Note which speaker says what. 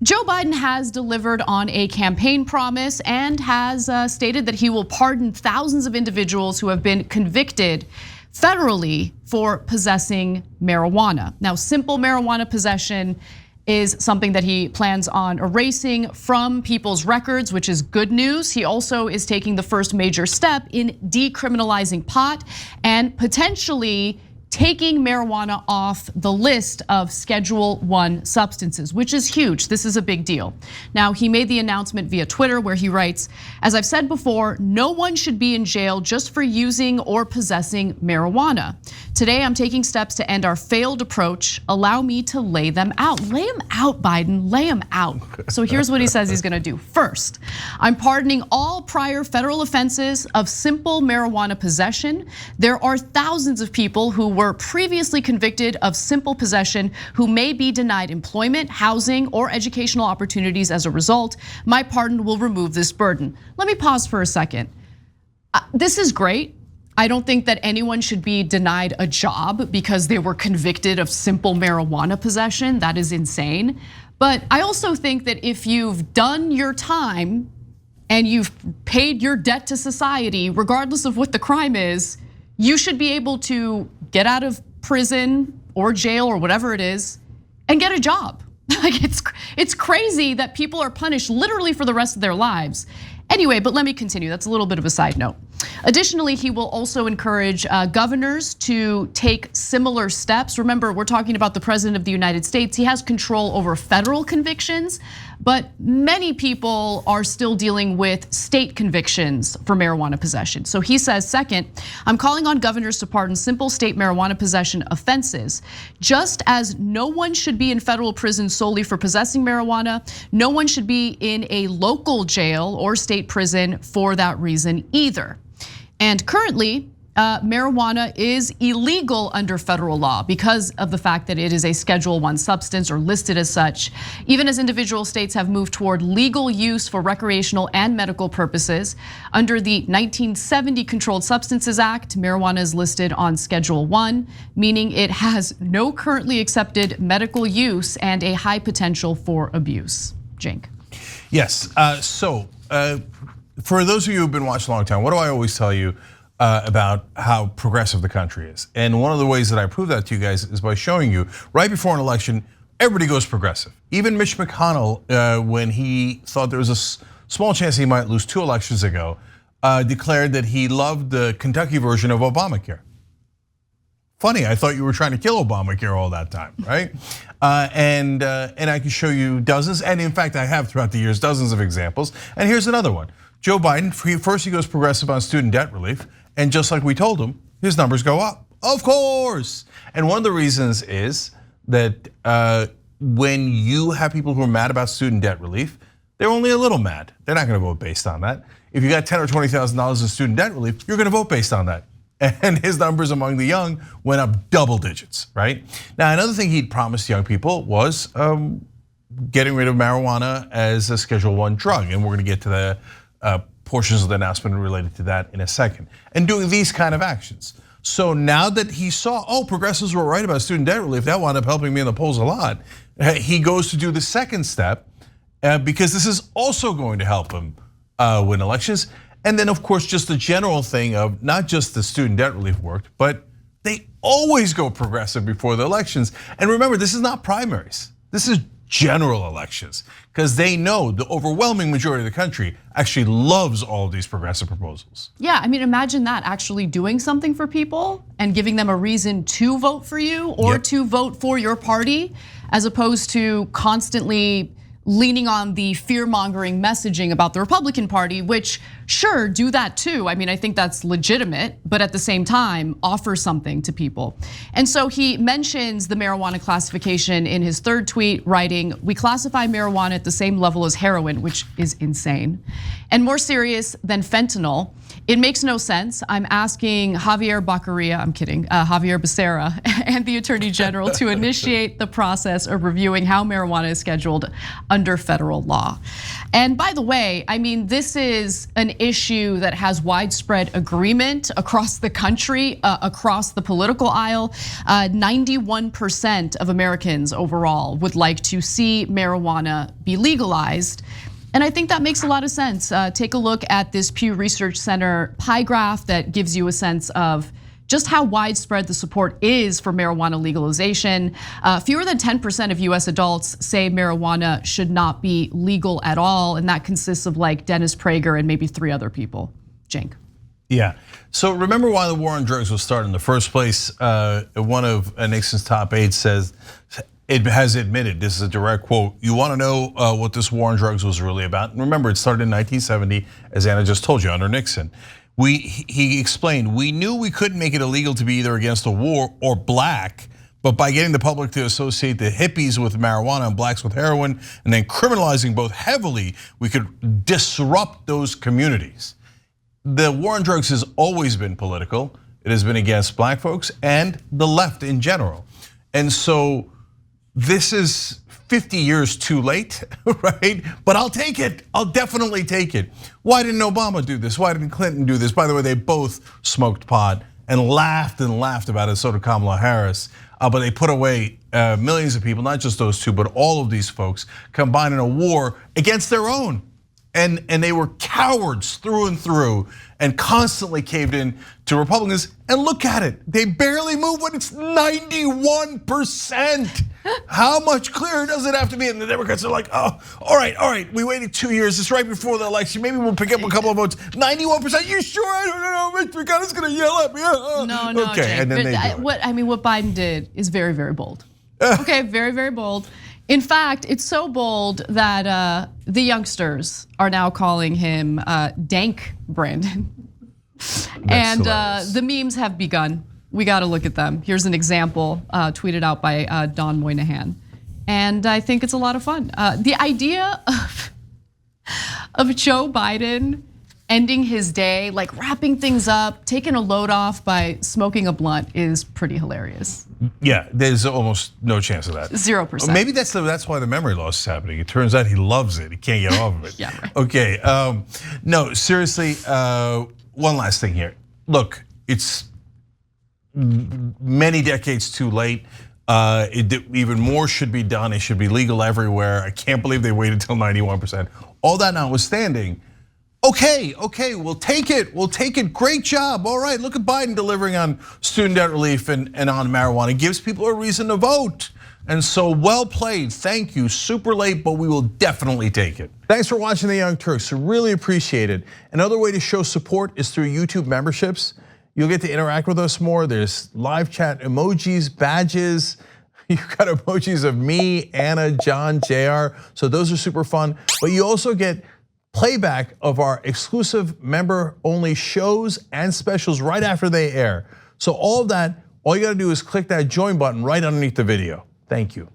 Speaker 1: Joe Biden has delivered on a campaign promise and has stated that he will pardon thousands of individuals who have been convicted federally for possessing marijuana. Now, simple marijuana possession is something that he plans on erasing from people's records, which is good news. He also is taking the first major step in decriminalizing pot and potentially taking marijuana off the list of Schedule 1 substances, which is huge. This is a big deal. Now, he made the announcement via Twitter where he writes, "As I've said before, no one should be in jail just for using or possessing marijuana. Today, I'm taking steps to end our failed approach. Allow me to lay them out." Lay them out, Biden, lay them out. So here's what he says he's gonna do. First, I'm pardoning all prior federal offenses of simple marijuana possession. There are thousands of people who were previously convicted of simple possession who may be denied employment, housing, or educational opportunities as a result. My pardon will remove this burden. Let me pause for a second. This is great. I don't think that anyone should be denied a job because they were convicted of simple marijuana possession. That is insane. But I also think that if you've done your time and you've paid your debt to society, regardless of what the crime is, you should be able to get out of prison or jail or whatever it is and get a job. Like it's crazy that people are punished literally for the rest of their lives. Anyway, but let me continue. That's a little bit of a side note. Additionally, he will also encourage governors to take similar steps. Remember, we're talking about the president of the United States. He has control over federal convictions, but many people are still dealing with state convictions for marijuana possession. So he says, second, I'm calling on governors to pardon simple state marijuana possession offenses. Just as no one should be in federal prison solely for possessing marijuana, no one should be in a local jail or state prison for that reason either. And currently, marijuana is illegal under federal law because of the fact that it is a Schedule 1 substance or listed as such. Even as individual states have moved toward legal use for recreational and medical purposes, under the 1970 Controlled Substances Act, marijuana is listed on Schedule 1, meaning it has no currently accepted medical use and a high potential for abuse. Cenk.
Speaker 2: Yes, for those of you who've been watching a long time, what do I always tell you about how progressive the country is? And one of the ways that I prove that to you guys is by showing you right before an election, everybody goes progressive. Even Mitch McConnell, when he thought there was a small chance he might lose 2 elections ago, declared that he loved the Kentucky version of Obamacare. Funny, I thought you were trying to kill Obamacare all that time, right? And I can show you dozens, and in fact I have throughout the years dozens of examples. And here's another one. Joe Biden, first he goes progressive on student debt relief, and just like we told him, his numbers go up, of course. And one of the reasons is that when you have people who are mad about student debt relief, they're only a little mad. They're not gonna vote based on that. If you got $10,000 or $20,000 in student debt relief, you're gonna vote based on that. And his numbers among the young went up double digits, right? Now, another thing he'd promised young people was getting rid of marijuana as a Schedule 1 drug, and we're gonna get to the portions of the announcement related to that in a second, and doing these kind of actions. So now that he saw, progressives were right about student debt relief, that wound up helping me in the polls a lot. He goes to do the second step because this is also going to help him win elections. And then of course, just the general thing of not just the student debt relief worked, but they always go progressive before the elections. And remember, this is not primaries. This is general elections, because they know the overwhelming majority of the country actually loves all of these progressive proposals.
Speaker 1: Yeah, I mean, imagine that, actually doing something for people and giving them a reason to vote for you or to vote for your party, as opposed to constantly leaning on the fear-mongering messaging about the Republican Party, which sure, do that too. I mean, I think that's legitimate, but at the same time, offer something to people. And so he mentions the marijuana classification in his third tweet, writing, "We classify marijuana at the same level as heroin," which is insane, "and more serious than fentanyl. It makes no sense. I'm asking Javier Becerra and the Attorney General to initiate the process of reviewing how marijuana is scheduled under federal law. And by the way, I mean, this is an issue that has widespread agreement across the country, across the political aisle. 91% of Americans overall would like to see marijuana be legalized. And I think that makes a lot of sense. Take a look at this Pew Research Center pie graph that gives you a sense of just how widespread the support is for marijuana legalization. Fewer than 10% of US adults say marijuana should not be legal at all, and that consists of like Dennis Prager and maybe 3 other people. Cenk.
Speaker 2: Yeah, so remember why the war on drugs was started in the first place? One of Nixon's top aides says, it has admitted, this is a direct quote, you wanna know what this war on drugs was really about? And remember, it started in 1970, as Anna just told you, under Nixon. He explained, we knew we couldn't make it illegal to be either against a war or black, but by getting the public to associate the hippies with marijuana and blacks with heroin, and then criminalizing both heavily, we could disrupt those communities. The war on drugs has always been political. It has been against black folks and the left in general. And so this is 50 years too late, right? But I'll take it, I'll definitely take it. Why didn't Obama do this? Why didn't Clinton do this? By the way, they both smoked pot and laughed about it, so did Kamala Harris. But they put away millions of people, not just those two, but all of these folks combined in a war against their own. And they were cowards through and through and constantly caved in to Republicans. And look at it, they barely move when it's 91%. How much clearer does it have to be? And the Democrats are like, oh, all right, we waited 2 years, it's right before the election, maybe we'll pick up a couple of votes. 91%, you sure? I don't know, Mitch McConnell's gonna yell at me.
Speaker 1: No,
Speaker 2: okay,
Speaker 1: Jake,
Speaker 2: and then they do it.
Speaker 1: What Biden did is very, very bold. Okay, very, very bold. In fact, it's so bold that the youngsters are now calling him Dank Brandon. And the memes have begun. We gotta look at them. Here's an example tweeted out by Don Moynihan. And I think it's a lot of fun. The idea of Joe Biden ending his day, like wrapping things up, taking a load off by smoking a blunt is pretty hilarious.
Speaker 2: Yeah, there's almost no chance of that.
Speaker 1: 0%.
Speaker 2: Maybe that's why the memory loss is happening. It turns out he loves it. He can't get off of it.
Speaker 1: Yeah, right.
Speaker 2: Okay, no, seriously, one last thing here. Look, it's many decades too late. Even more should be done. It should be legal everywhere. I can't believe they waited till 91%. All that notwithstanding, okay, we'll take it. Great job. All right, look at Biden delivering on student debt relief and on marijuana. It gives people a reason to vote. And so well played, thank you. Super late, but we will definitely take it. Thanks for watching The Young Turks, really appreciate it. Another way to show support is through YouTube memberships. You'll get to interact with us more. There's live chat emojis, badges. You've got emojis of me, Anna, John, JR. So those are super fun. But you also get playback of our exclusive member-only shows and specials right after they air. So all of that, all you gotta do is click that join button right underneath the video. Thank you.